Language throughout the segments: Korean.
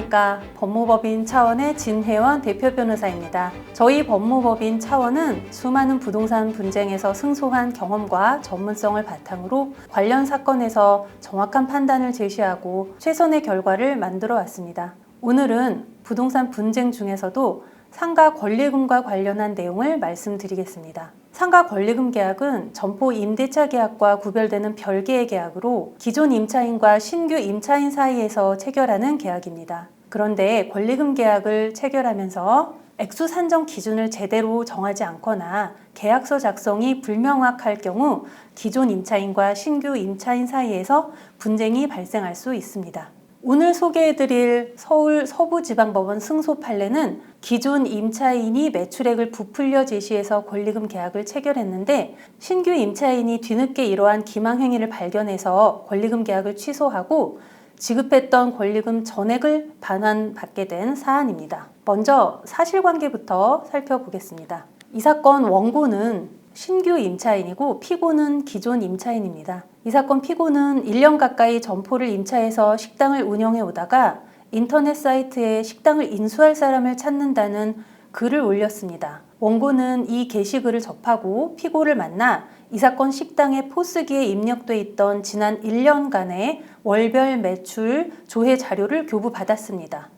안녕하십니까. 법무법인 차원의 진혜원 대표 변호사입니다. 저희 법무법인 차원은 수많은 부동산 분쟁에서 승소한 경험과 전문성을 바탕으로 관련 사건에서 정확한 판단을 제시하고 최선의 결과를 만들어 왔습니다. 오늘은 부동산 분쟁 중에서도 상가 권리금과 관련한 내용을 말씀드리겠습니다. 상가 권리금 계약은 점포 임대차 계약과 구별되는 별개의 계약으로 기존 임차인과 신규 임차인 사이에서 체결하는 계약입니다. 그런데 권리금 계약을 체결하면서 액수 산정 기준을 제대로 정하지 않거나 계약서 작성이 불명확할 경우 기존 임차인과 신규 임차인 사이에서 분쟁이 발생할 수 있습니다. 오늘 소개해드릴 서울 서부지방법원 승소 판례는 기존 임차인이 매출액을 부풀려 제시해서 권리금 계약을 체결했는데 신규 임차인이 뒤늦게 이러한 기망행위를 발견해서 권리금 계약을 취소하고 지급했던 권리금 전액을 반환받게 된 사안입니다. 먼저 사실관계부터 살펴보겠습니다. 이 사건 원고는 신규 임차인이고 피고는 기존 임차인입니다. 이 사건 피고는 1년 가까이 점포를 임차해서 식당을 운영해 오다가 인터넷 사이트에 식당을 인수할 사람을 찾는다는 글을 올렸습니다. 원고는 이 게시글을 접하고 피고를 만나 이 사건 식당의 포스기에 입력돼 있던 지난 1년간의 월별 매출 조회 자료를 교부받았습니다.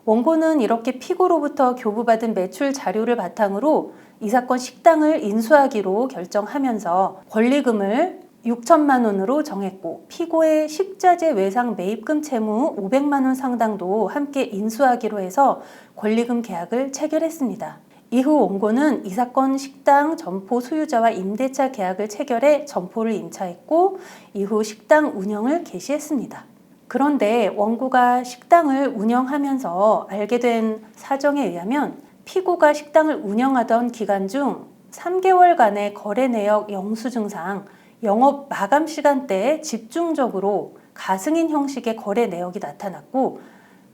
원고는 이렇게 피고로부터 교부받은 매출 자료를 바탕으로 이 사건 식당을 인수하기로 결정하면서 권리금을 6천만 원으로 정했고 피고의 식자재 외상 매입금 채무 500만 원 상당도 함께 인수하기로 해서 권리금 계약을 체결했습니다. 이후 원고는 이 사건 식당 점포 소유자와 임대차 계약을 체결해 점포를 임차했고 이후 식당 운영을 개시했습니다. 그런데 원고가 식당을 운영하면서 알게 된 사정에 의하면 피고가 식당을 운영하던 기간 중 3개월간의 거래 내역 영수증상 영업 마감 시간대에 집중적으로 가승인 형식의 거래 내역이 나타났고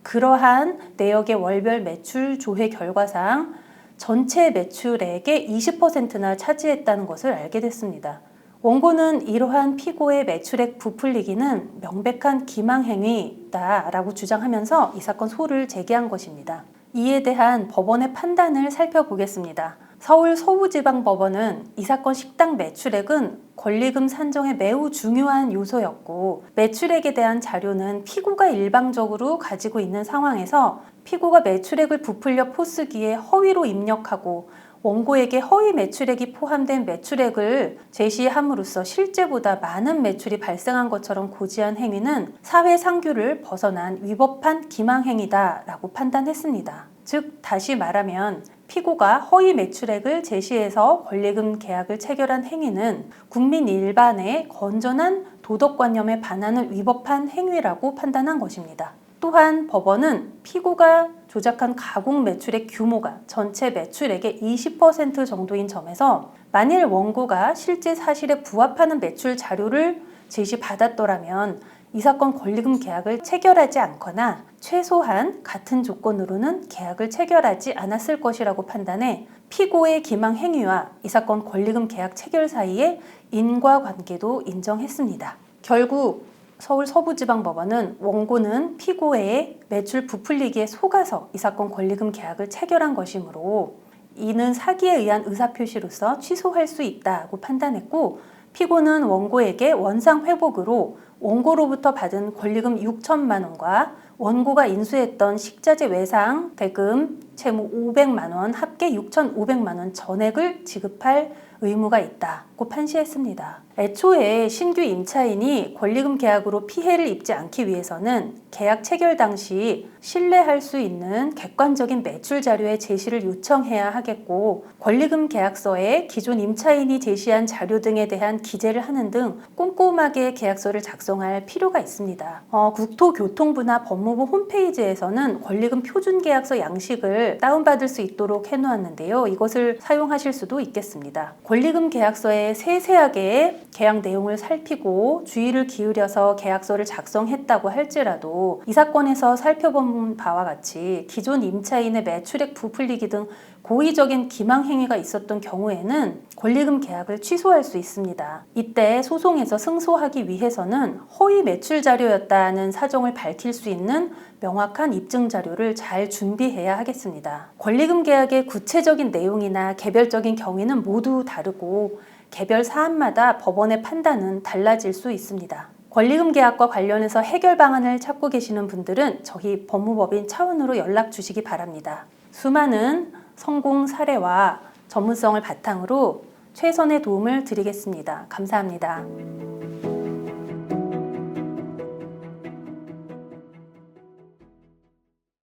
그러한 내역의 월별 매출 조회 결과상 전체 매출액의 20%나 차지했다는 것을 알게 됐습니다. 원고는 이러한 피고의 매출액 부풀리기는 명백한 기망행위다라고 주장하면서 이 사건 소를 제기한 것입니다. 이에 대한 법원의 판단을 살펴보겠습니다. 서울 서부지방법원은 이 사건 식당 매출액은 권리금 산정에 매우 중요한 요소였고 매출액에 대한 자료는 피고가 일방적으로 가지고 있는 상황에서 피고가 매출액을 부풀려 포스기에 허위로 입력하고 원고에게 허위 매출액이 포함된 매출액을 제시함으로써 실제보다 많은 매출이 발생한 것처럼 고지한 행위는 사회상규를 벗어난 위법한 기망행위다라고 판단했습니다. 즉 다시 말하면 피고가 허위 매출액을 제시해서 권리금 계약을 체결한 행위는 국민 일반의 건전한 도덕관념에 반하는 위법한 행위라고 판단한 것입니다. 또한 법원은 피고가 조작한 가공 매출액 규모가 전체 매출액의 20% 정도인 점에서 만일 원고가 실제 사실에 부합하는 매출 자료를 제시받았더라면 이 사건 권리금 계약을 체결하지 않거나 최소한 같은 조건으로는 계약을 체결하지 않았을 것이라고 판단해 피고의 기망 행위와 이 사건 권리금 계약 체결 사이에 인과관계도 인정했습니다. 결국 서울 서부지방법원은 원고는 피고의 매출 부풀리기에 속아서 이 사건 권리금 계약을 체결한 것이므로 이는 사기에 의한 의사표시로서 취소할 수 있다고 판단했고 피고는 원고에게 원상회복으로 원고로부터 받은 권리금 6천만 원과 원고가 인수했던 식자재 외상 대금 채무 500만 원 합계 6,500만 원 전액을 지급할 의무가 있다고 판시했습니다. 애초에 신규 임차인이 권리금 계약으로 피해를 입지 않기 위해서는 계약 체결 당시 신뢰할 수 있는 객관적인 매출 자료의 제시를 요청해야 하겠고 권리금 계약서에 기존 임차인이 제시한 자료 등에 대한 기재를 하는 등 꼼꼼하게 계약서를 작성할 필요가 있습니다. 국토교통부나 법무부 홈페이지에서는 권리금 표준계약서 양식을 다운받을 수 있도록 해놓았는데요. 이것을 사용하실 수도 있겠습니다. 권리금 계약서에 세세하게 계약 내용을 살피고 주의를 기울여서 계약서를 작성했다고 할지라도 이 사건에서 살펴본 바와 같이 기존 임차인의 매출액 부풀리기 등 고의적인 기망 행위가 있었던 경우에는 권리금 계약을 취소할 수 있습니다. 이때 소송에서 승소하기 위해서는 허위 매출 자료였다는 사정을 밝힐 수 있는 명확한 입증 자료를 잘 준비해야 하겠습니다. 권리금 계약의 구체적인 내용이나 개별적인 경위는 모두 다르고 개별 사안마다 법원의 판단은 달라질 수 있습니다. 권리금 계약과 관련해서 해결 방안을 찾고 계시는 분들은 저희 법무법인 차원으로 연락 주시기 바랍니다. 수많은 성공 사례와 전문성을 바탕으로 최선의 도움을 드리겠습니다. 감사합니다.